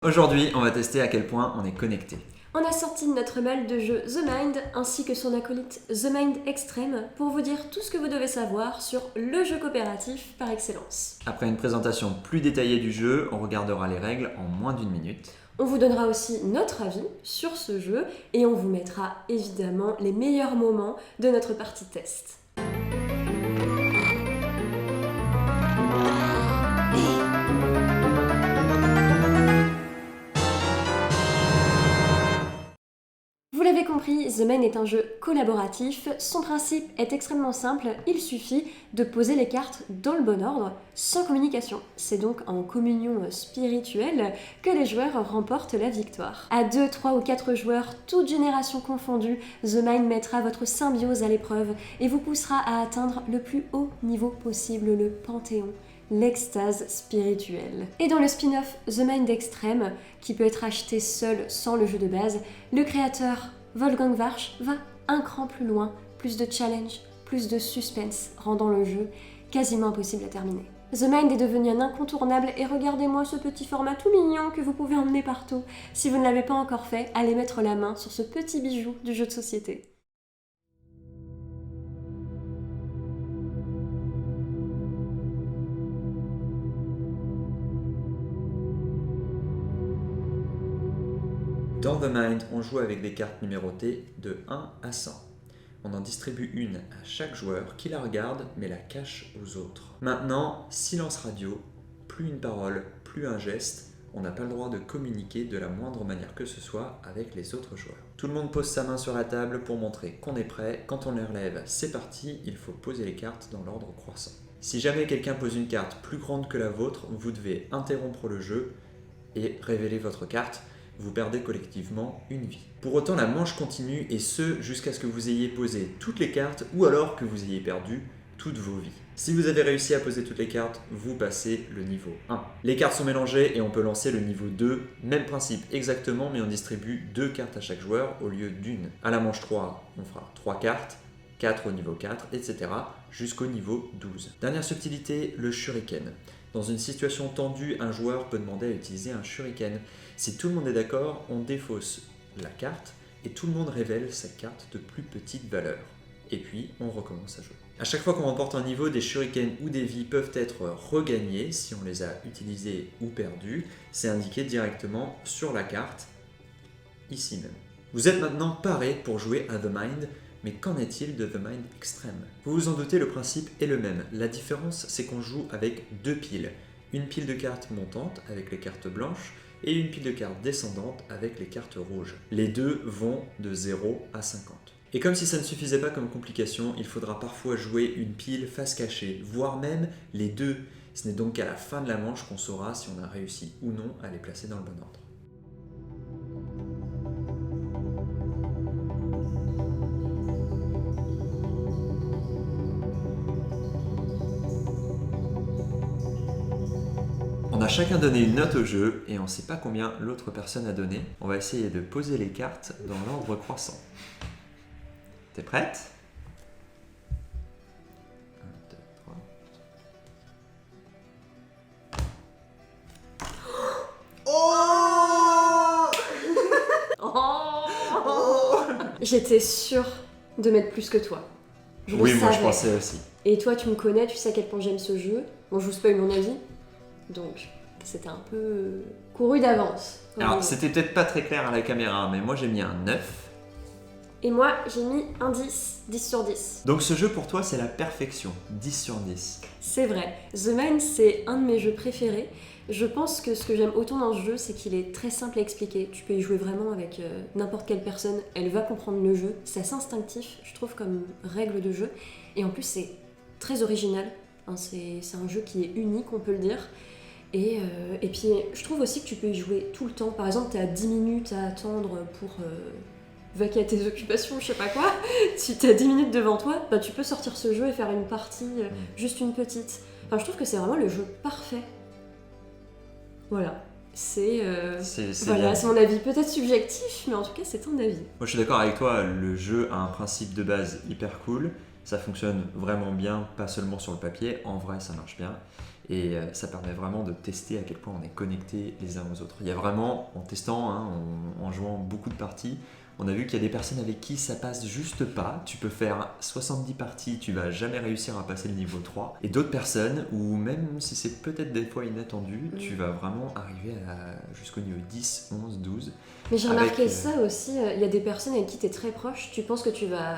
Aujourd'hui, on va tester à quel point on est connecté. On a sorti notre malle de jeu The Mind ainsi que son acolyte The Mind Extreme pour vous dire tout ce que vous devez savoir sur le jeu coopératif par excellence. Après une présentation plus détaillée du jeu, on regardera les règles en moins d'une minute. On vous donnera aussi notre avis sur ce jeu et on vous mettra évidemment les meilleurs moments de notre partie test. Vous l'avez compris, The Mind est un jeu collaboratif. Son principe est extrêmement simple, il suffit de poser les cartes dans le bon ordre, sans communication. C'est donc en communion spirituelle que les joueurs remportent la victoire. À 2, 3 ou 4 joueurs, toutes générations confondues, The Mind mettra votre symbiose à l'épreuve et vous poussera à atteindre le plus haut niveau possible, le Panthéon. L'extase spirituelle. Et dans le spin-off The Mind Extreme, qui peut être acheté seul sans le jeu de base, le créateur Wolfgang Warsch va un cran plus loin, plus de challenge, plus de suspense, rendant le jeu quasiment impossible à terminer. The Mind est devenu un incontournable et regardez-moi ce petit format tout mignon que vous pouvez emmener partout. Si vous ne l'avez pas encore fait, allez mettre la main sur ce petit bijou du jeu de société. Dans The Mind, on joue avec des cartes numérotées de 1 à 100. On en distribue une à chaque joueur qui la regarde mais la cache aux autres. Maintenant, silence radio, plus une parole, plus un geste, on n'a pas le droit de communiquer de la moindre manière que ce soit avec les autres joueurs. Tout le monde pose sa main sur la table pour montrer qu'on est prêt. Quand on les relève, c'est parti, il faut poser les cartes dans l'ordre croissant. Si jamais quelqu'un pose une carte plus grande que la vôtre, vous devez interrompre le jeu et révéler votre carte. Vous perdez collectivement une vie. Pour autant, la manche continue et ce, jusqu'à ce que vous ayez posé toutes les cartes ou alors que vous ayez perdu toutes vos vies. Si vous avez réussi à poser toutes les cartes, vous passez le niveau 1. Les cartes sont mélangées et on peut lancer le niveau 2. Même principe exactement, mais on distribue 2 cartes à chaque joueur au lieu d'une. À la manche 3, on fera 3 cartes, 4 au niveau 4, etc. jusqu'au niveau 12. Dernière subtilité, le shuriken. Dans une situation tendue, un joueur peut demander à utiliser un shuriken. Si tout le monde est d'accord, on défausse la carte et tout le monde révèle sa carte de plus petite valeur. Et puis, on recommence à jouer. À chaque fois qu'on remporte un niveau, des shurikens ou des vies peuvent être regagnés si on les a utilisés ou perdus. C'est indiqué directement sur la carte, ici même. Vous êtes maintenant parés pour jouer à The Mind. Mais qu'en est-il de The Mind Extreme? Vous vous en doutez, le principe est le même. La différence, c'est qu'on joue avec 2 piles. Une pile de cartes montantes avec les cartes blanches et une pile de cartes descendantes avec les cartes rouges. Les deux vont de 0 à 50. Et comme si ça ne suffisait pas comme complication, il faudra parfois jouer une pile face cachée, voire même les deux. Ce n'est donc qu'à la fin de la manche qu'on saura si on a réussi ou non à les placer dans le bon ordre. On a chacun donné une note au jeu et on ne sait pas combien l'autre personne a donné. On va essayer de poser les cartes dans l'ordre croissant. T'es prête? 1, 2, 3. Oh J'étais sûre de mettre plus que toi. Oui, moi je pensais aussi. Et toi, tu me connais, tu sais à quel point j'aime ce jeu. Bon, je vous spoil mon avis. Donc, c'était un peu couru d'avance. Alors, c'était peut-être pas très clair à la caméra, mais moi j'ai mis un 9. Et moi, j'ai mis un 10, 10 sur 10. Donc ce jeu pour toi, c'est la perfection, 10 sur 10. C'est vrai. The Mind, c'est un de mes jeux préférés. Je pense que ce que j'aime autant dans ce jeu, c'est qu'il est très simple à expliquer. Tu peux y jouer vraiment avec n'importe quelle personne. Elle va comprendre le jeu. C'est assez instinctif, je trouve, comme règle de jeu. Et en plus, c'est très original. Hein, c'est un jeu qui est unique, on peut le dire. Et puis, je trouve aussi que tu peux y jouer tout le temps. Par exemple, tu as 10 minutes à attendre pour vaquer à tes occupations, je sais pas quoi. Si tu as 10 minutes devant toi, bah, tu peux sortir ce jeu et faire une partie, juste une petite. Enfin, je trouve que c'est vraiment le jeu parfait. Voilà. C'est mon avis. Peut-être subjectif, mais en tout cas, c'est ton avis. Moi, je suis d'accord avec toi. Le jeu a un principe de base hyper cool. Ça fonctionne vraiment bien, pas seulement sur le papier. En vrai, ça marche bien. Et ça permet vraiment de tester à quel point on est connectés les uns aux autres. Il y a vraiment, en testant, hein, en jouant beaucoup de parties, on a vu qu'il y a des personnes avec qui ça passe juste pas. Tu peux faire 70 parties, tu vas jamais réussir à passer le niveau 3. Et d'autres personnes où même si c'est peut-être des fois inattendu, tu vas vraiment arriver jusqu'au niveau 10, 11, 12. Mais j'ai remarqué ça aussi, il y a des personnes avec qui tu es très proche, tu penses que tu vas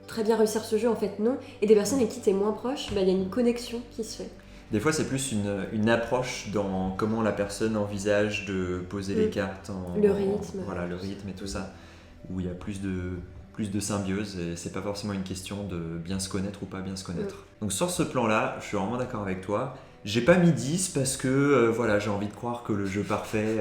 très bien réussir ce jeu, en fait non. Et des personnes avec qui tu es moins proche, il y a une connexion qui se fait. Des fois, c'est plus une approche dans comment la personne envisage de poser les cartes. Le rythme. Voilà, le rythme et tout ça. Où il y a plus de symbiose et c'est pas forcément une question de bien se connaître ou pas bien se connaître. Donc sur ce plan-là, je suis vraiment d'accord avec toi. J'ai pas mis 10 parce que voilà, j'ai envie de croire que le jeu parfait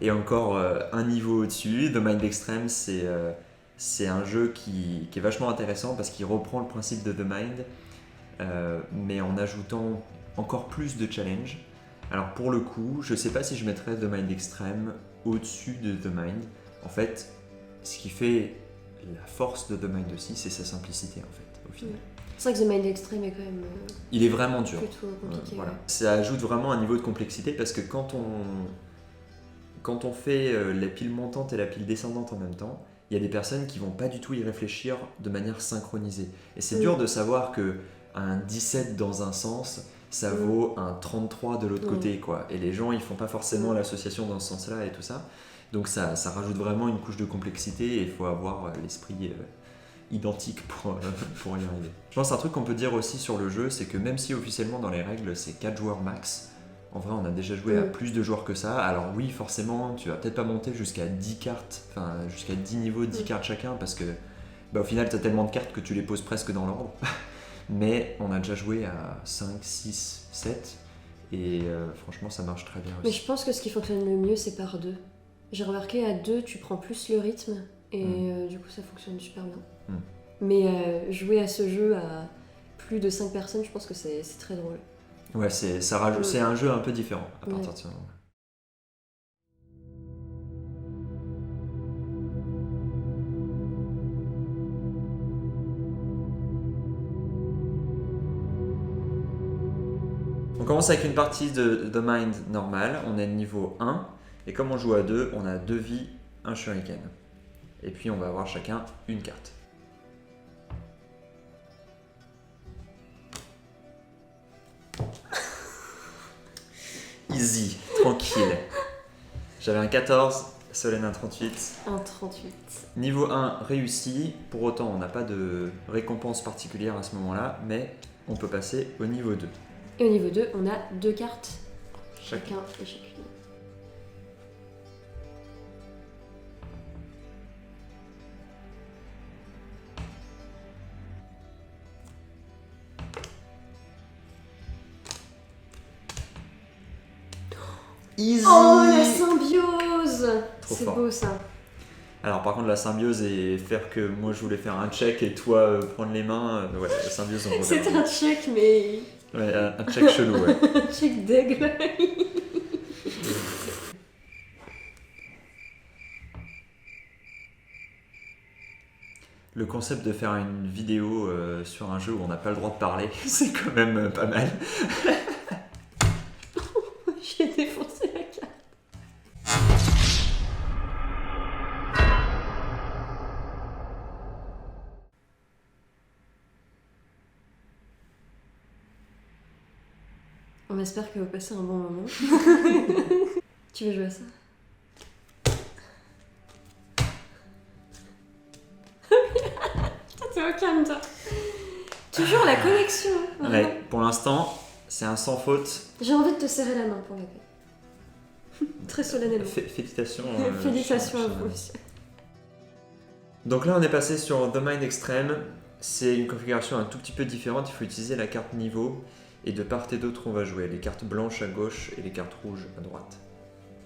est encore un niveau au-dessus. The Mind Extreme, c'est un jeu qui est vachement intéressant parce qu'il reprend le principe de The Mind, mais en ajoutant encore plus de challenge. Alors pour le coup, je sais pas si je mettrais The Mind Extreme au-dessus de The Mind. En fait, ce qui fait la force de The Mind aussi, c'est sa simplicité en fait, au final. C'est vrai que The Mind Extreme est quand même il est vraiment dur. Plutôt compliqué. Voilà. Ça ajoute vraiment un niveau de complexité parce que quand on fait la pile montante et la pile descendante en même temps, il y a des personnes qui vont pas du tout y réfléchir de manière synchronisée. Et c'est dur de savoir que un 17 dans un sens, ça vaut un 33 de l'autre côté, quoi. Et les gens, ils font pas forcément l'association dans ce sens-là et tout ça. Donc ça rajoute vraiment une couche de complexité et il faut avoir l'esprit identique pour y arriver. Je pense un truc qu'on peut dire aussi sur le jeu, c'est que même si officiellement dans les règles c'est 4 joueurs max, en vrai on a déjà joué à plus de joueurs que ça. Alors oui, forcément, tu vas peut-être pas monter jusqu'à 10 cartes, enfin jusqu'à 10 niveaux, 10 cartes chacun, parce que au final tu as tellement de cartes que tu les poses presque dans l'ordre. Mais on a déjà joué à 5, 6, 7 et franchement ça marche très bien aussi. Mais je pense que ce qui fonctionne le mieux c'est par deux. J'ai remarqué à deux tu prends plus le rythme et du coup ça fonctionne super bien. Mais jouer à ce jeu à plus de 5 personnes, je pense que c'est très drôle. Ouais, c'est un jeu un peu différent à partir de ce moment. On commence avec une partie de The Mind normale, on est niveau 1, et comme on joue à 2, on a 2 vies, un shuriken. Et puis on va avoir chacun une carte. Easy, tranquille. J'avais un 14, Solène un 38. Un 38. Niveau 1 réussi, pour autant on n'a pas de récompense particulière à ce moment-là, mais on peut passer au niveau 2. Et au niveau 2, on a 2 cartes, chacun et chacune. Easy. Oh, la symbiose! C'est fort. beau ça. Alors par contre la symbiose et faire que moi je voulais faire un check et toi prendre les mains, ouais, la symbiose on revient. C'était un check mais... Ouais, un check chelou, ouais. Un check d'aigle. Le concept de faire une vidéo sur un jeu où on n'a pas le droit de parler, c'est quand même pas mal. J'ai défoncé la carte. On espère que vous passez un bon moment. Tu veux jouer à ça? T'es au calme toi. Toujours la connexion. Ouais, pour l'instant, c'est un sans faute. J'ai envie de te serrer la main pour la paix. Très solennellement. Félicitations. Félicitations à vous aussi. Donc là, on est passé sur The Mind Extreme. C'est une configuration un tout petit peu différente. Il faut utiliser la carte niveau. Et de part et d'autre, on va jouer les cartes blanches à gauche et les cartes rouges à droite.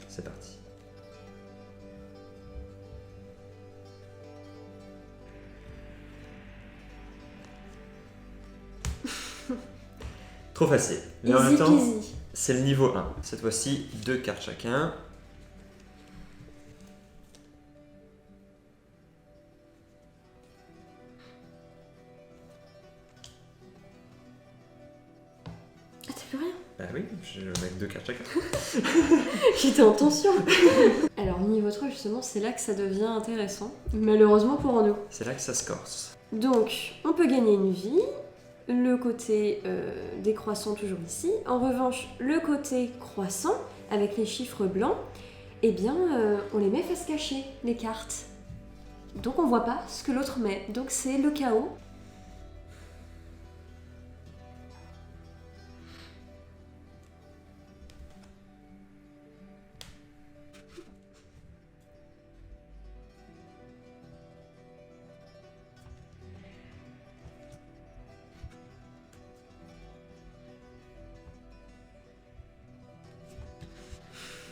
C'est parti. Trop facile. Mais en même temps, c'est le niveau 1. Cette fois-ci, 2 cartes chacun. Ah, t'as plus rien? Bah oui, avec 2 cartes chacun. J'étais en tension. Alors niveau 3 justement, c'est là que ça devient intéressant, malheureusement pour nous. C'est là que ça se corse. Donc on peut gagner une vie, le côté décroissant toujours ici. En revanche, le côté croissant, avec les chiffres blancs, eh bien on les met face cachée, les cartes. Donc on voit pas ce que l'autre met, donc c'est le chaos.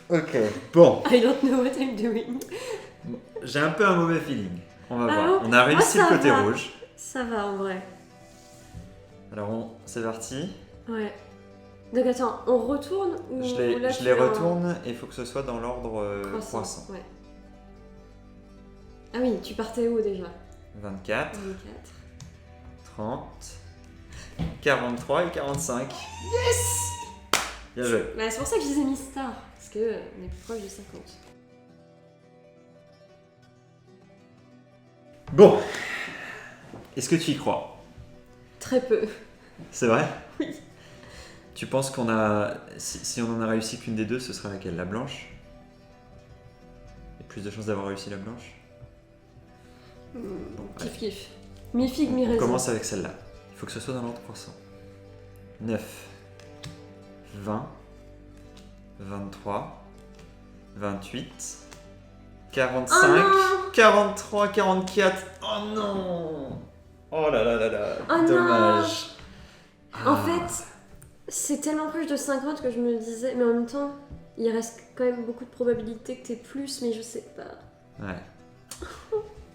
Ok, bon. I don't know what I'm doing. J'ai un peu un mauvais feeling. On va Ah voir. bon On a réussi Moi, le ça côté va. rouge. Ça va en vrai. Alors c'est parti. Ouais. Donc attends, on retourne ou Je là, les tu fais un retourne et il faut que ce soit dans l'ordre croissant. Ouais. Ah oui, tu partais où déjà? 24, 24. 30, 43 et 45. Yes! Bien joué. Bah, c'est pour ça que je disais mis star, parce que on est plus proche de 50. Bon. Est-ce que tu y crois? Très peu. C'est vrai? Oui. Tu penses qu'on a... Si on en a réussi qu'une des deux, ce sera laquelle? La blanche? Il y a plus de chances d'avoir réussi la blanche? Kiff kiff. Mi figue, mi On raisin. commence avec celle-là. Il faut que ce soit dans l'ordre croissant. 9, 20, 23, 28, 45, Oh non 43, 44. Oh non! Oh là là là là, Oh dommage. En fait, c'est tellement proche de 50 que je me disais, mais en même temps, il reste quand même beaucoup de probabilités que t'aies plus, mais je sais pas. Ouais.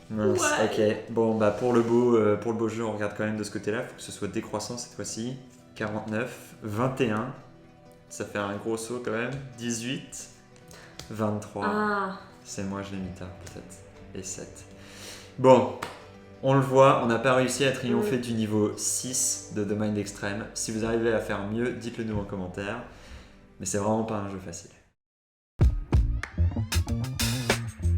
Mince, Ouais. ok. Bon, bah pour le beau jeu, on regarde quand même de ce côté-là. Il faut que ce soit décroissant cette fois-ci. 49, 21. Ça fait un gros saut quand même. 18, 23. Ah, C'est moi, je l'ai mis tard peut-être. Et 7. Bon, on le voit, on n'a pas réussi à triompher du niveau 6 de The Mind Extreme. Si vous arrivez à faire mieux, dites-le nous en commentaire. Mais c'est vraiment pas un jeu facile.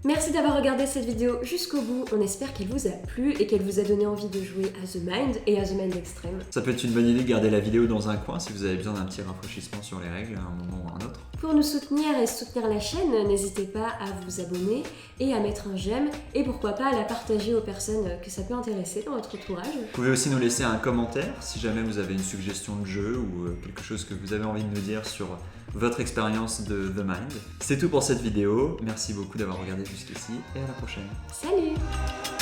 merci d'avoir regardé cette vidéo jusqu'au bout. On espère qu'elle vous a plu et qu'elle vous a donné envie de jouer à The Mind et à The Mind Extreme. Ça peut être une bonne idée de garder la vidéo dans un coin si vous avez besoin d'un petit rafraîchissement sur les règles à un moment ou à un autre. Pour nous soutenir et soutenir la chaîne, n'hésitez pas à vous abonner et à mettre un j'aime et pourquoi pas à la partager aux personnes que ça peut intéresser dans votre entourage. Vous pouvez aussi nous laisser un commentaire si jamais vous avez une suggestion de jeu ou quelque chose que vous avez envie de nous dire sur votre expérience de The Mind. C'est tout pour cette vidéo. Merci beaucoup d'avoir regardé jusqu'ici et à la prochaine. Salut!